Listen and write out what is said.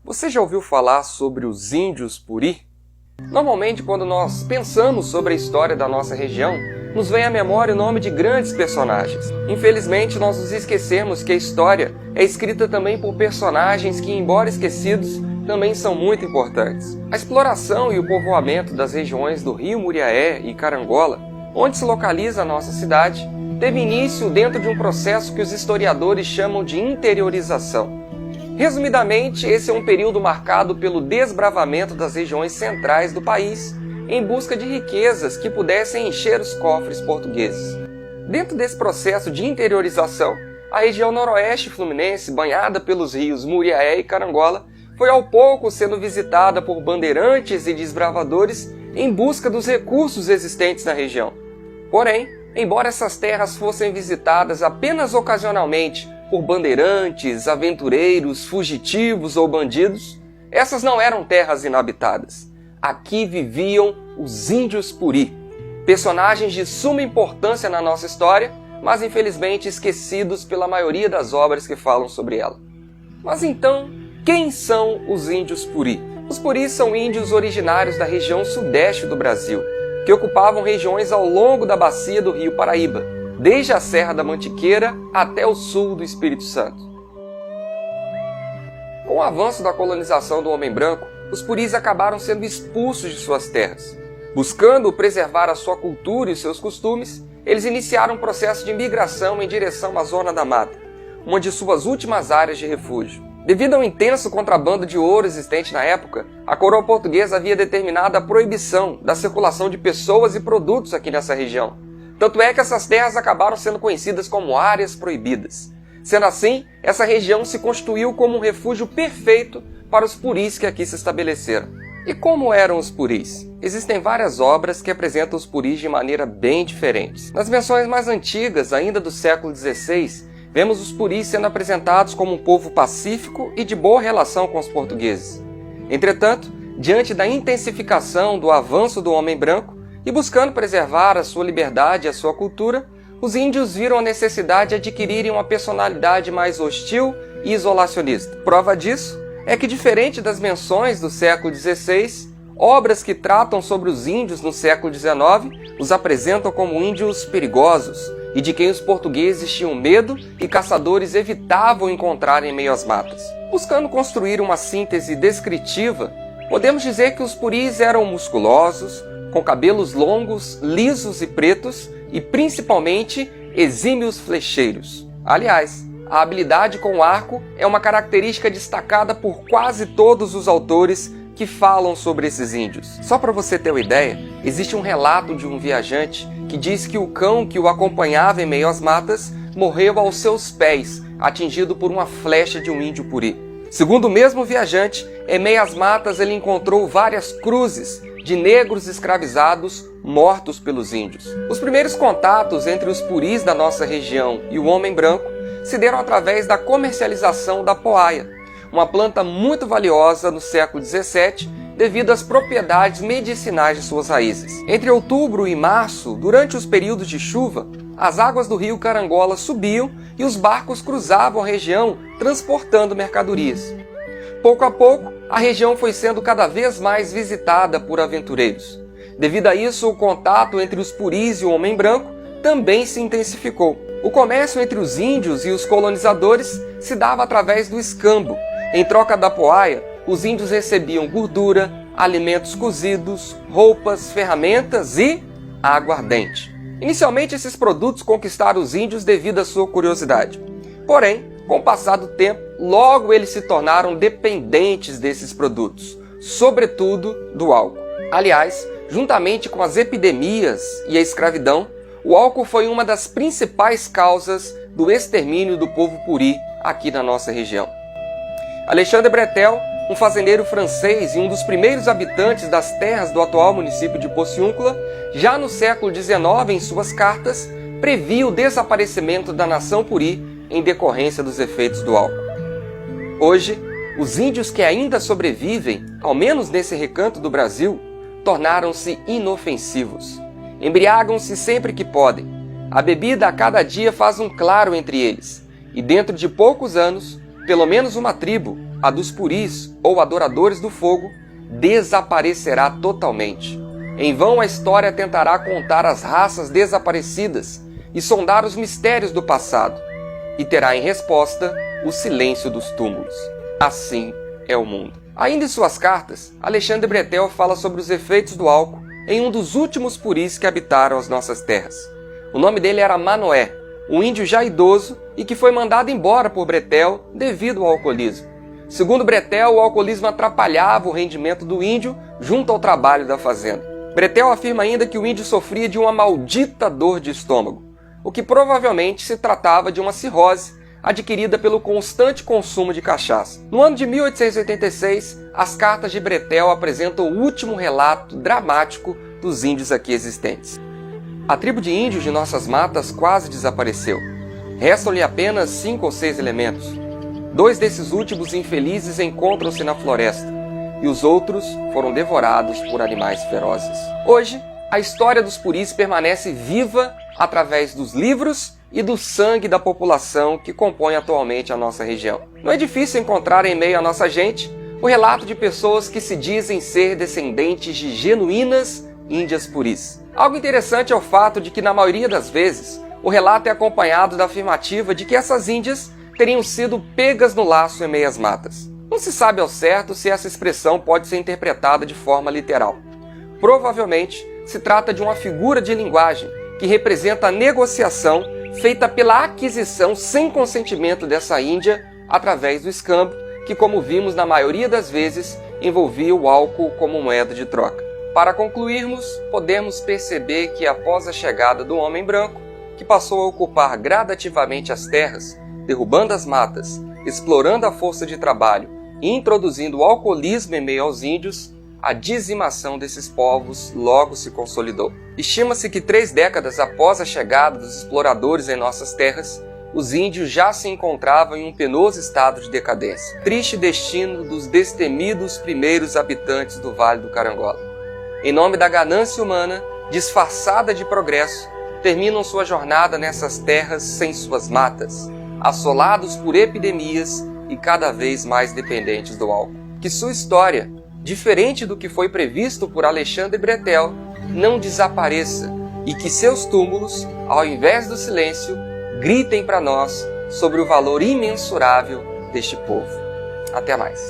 Você já ouviu falar sobre os índios Puri? Normalmente, quando nós pensamos sobre a história da nossa região, nos vem à memória o nome de grandes personagens. Infelizmente, nós nos esquecemos que a história é escrita também por personagens que, embora esquecidos, também são muito importantes. A exploração e o povoamento das regiões do Rio Muriaé e Carangola, onde se localiza a nossa cidade, teve início dentro de um processo que os historiadores chamam de interiorização. Resumidamente, esse é um período marcado pelo desbravamento das regiões centrais do país em busca de riquezas que pudessem encher os cofres portugueses. Dentro desse processo de interiorização, a região noroeste fluminense, banhada pelos rios Muriaé e Carangola, foi ao pouco sendo visitada por bandeirantes e desbravadores em busca dos recursos existentes na região. Porém, embora essas terras fossem visitadas apenas ocasionalmente por bandeirantes, aventureiros, fugitivos ou bandidos, essas não eram terras inabitadas. Aqui viviam os índios Puri, personagens de suma importância na nossa história, mas infelizmente esquecidos pela maioria das obras que falam sobre ela. Mas então, quem são os índios Puri? Os Puris são índios originários da região sudeste do Brasil, que ocupavam regiões ao longo da bacia do Rio Paraíba, desde a Serra da Mantiqueira até o sul do Espírito Santo. Com o avanço da colonização do homem branco, os Puris acabaram sendo expulsos de suas terras. Buscando preservar a sua cultura e os seus costumes, eles iniciaram um processo de migração em direção à Zona da Mata, uma de suas últimas áreas de refúgio. Devido ao intenso contrabando de ouro existente na época, a coroa portuguesa havia determinado a proibição da circulação de pessoas e produtos aqui nessa região. Tanto é que essas terras acabaram sendo conhecidas como áreas proibidas. Sendo assim, essa região se constituiu como um refúgio perfeito para os Puris que aqui se estabeleceram. E como eram os Puris? Existem várias obras que apresentam os Puris de maneira bem diferente. Nas versões mais antigas, ainda do século XVI, vemos os Puris sendo apresentados como um povo pacífico e de boa relação com os portugueses. Entretanto, diante da intensificação do avanço do homem branco, e buscando preservar a sua liberdade e a sua cultura, os índios viram a necessidade de adquirirem uma personalidade mais hostil e isolacionista. Prova disso é que, diferente das menções do século XVI, obras que tratam sobre os índios no século XIX os apresentam como índios perigosos e de quem os portugueses tinham medo e caçadores evitavam encontrar em meio às matas. Buscando construir uma síntese descritiva, podemos dizer que os Puris eram musculosos, com cabelos longos, lisos e pretos e, principalmente, exímios flecheiros. Aliás, a habilidade com o arco é uma característica destacada por quase todos os autores que falam sobre esses índios. Só para você ter uma ideia, existe um relato de um viajante que diz que o cão que o acompanhava em meio às matas morreu aos seus pés, atingido por uma flecha de um índio Puri. Segundo o mesmo viajante, em meio às matas ele encontrou várias cruzes de negros escravizados mortos pelos índios. Os primeiros contatos entre os Puris da nossa região e o homem branco se deram através da comercialização da poaia, uma planta muito valiosa no século XVII devido às propriedades medicinais de suas raízes. Entre outubro e março, durante os períodos de chuva, as águas do rio Carangola subiam e os barcos cruzavam a região transportando mercadorias. Pouco a pouco, a região foi sendo cada vez mais visitada por aventureiros. Devido a isso, o contato entre os Puris e o homem branco também se intensificou. O comércio entre os índios e os colonizadores se dava através do escambo. Em troca da poaia, os índios recebiam gordura, alimentos cozidos, roupas, ferramentas e aguardente. Inicialmente, esses produtos conquistaram os índios devido à sua curiosidade. Porém, com o passar do tempo, logo eles se tornaram dependentes desses produtos, sobretudo do álcool. Aliás, juntamente com as epidemias e a escravidão, o álcool foi uma das principais causas do extermínio do povo Puri aqui na nossa região. Alexandre Bretel, um fazendeiro francês e um dos primeiros habitantes das terras do atual município de Pociúncula, já no século XIX, em suas cartas, previa o desaparecimento da nação Puri em decorrência dos efeitos do álcool. Hoje, os índios que ainda sobrevivem, ao menos nesse recanto do Brasil, tornaram-se inofensivos. Embriagam-se sempre que podem. A bebida a cada dia faz um claro entre eles, e dentro de poucos anos, pelo menos uma tribo a dos puris, ou adoradores do fogo, desaparecerá totalmente. Em vão a história tentará contar as raças desaparecidas e sondar os mistérios do passado, e terá em resposta o silêncio dos túmulos. Assim é o mundo. Ainda em suas cartas, Alexandre Bretel fala sobre os efeitos do álcool em um dos últimos puris que habitaram as nossas terras. O nome dele era Manoé, um índio já idoso e que foi mandado embora por Bretel devido ao alcoolismo. Segundo Bretel, o alcoolismo atrapalhava o rendimento do índio junto ao trabalho da fazenda. Bretel afirma ainda que o índio sofria de uma maldita dor de estômago, o que provavelmente se tratava de uma cirrose adquirida pelo constante consumo de cachaça. No ano de 1886, as cartas de Bretel apresentam o último relato dramático dos índios aqui existentes. A tribo de índios de nossas matas quase desapareceu. Restam-lhe apenas 5 ou 6 elementos. 2 desses últimos infelizes encontram-se na floresta, e os outros foram devorados por animais ferozes. Hoje, a história dos puris permanece viva através dos livros e do sangue da população que compõe atualmente a nossa região. Não é difícil encontrar em meio à nossa gente o relato de pessoas que se dizem ser descendentes de genuínas índias puris. Algo interessante é o fato de que, na maioria das vezes, o relato é acompanhado da afirmativa de que essas índias teriam sido pegas no laço em meio às matas. Não se sabe ao certo se essa expressão pode ser interpretada de forma literal. Provavelmente, se trata de uma figura de linguagem que representa a negociação feita pela aquisição sem consentimento dessa índia através do escambo, que, como vimos na maioria das vezes, envolvia o álcool como moeda de troca. Para concluirmos, podemos perceber que após a chegada do homem branco, que passou a ocupar gradativamente as terras, derrubando as matas, explorando a força de trabalho e introduzindo o alcoolismo em meio aos índios, a dizimação desses povos logo se consolidou. Estima-se que 3 décadas após a chegada dos exploradores em nossas terras, os índios já se encontravam em um penoso estado de decadência. Triste destino dos destemidos primeiros habitantes do Vale do Carangola. Em nome da ganância humana, disfarçada de progresso, terminam sua jornada nessas terras sem suas matas, assolados por epidemias e cada vez mais dependentes do álcool. Que sua história, diferente do que foi previsto por Alexandre Bretel, não desapareça e que seus túmulos, ao invés do silêncio, gritem para nós sobre o valor imensurável deste povo. Até mais.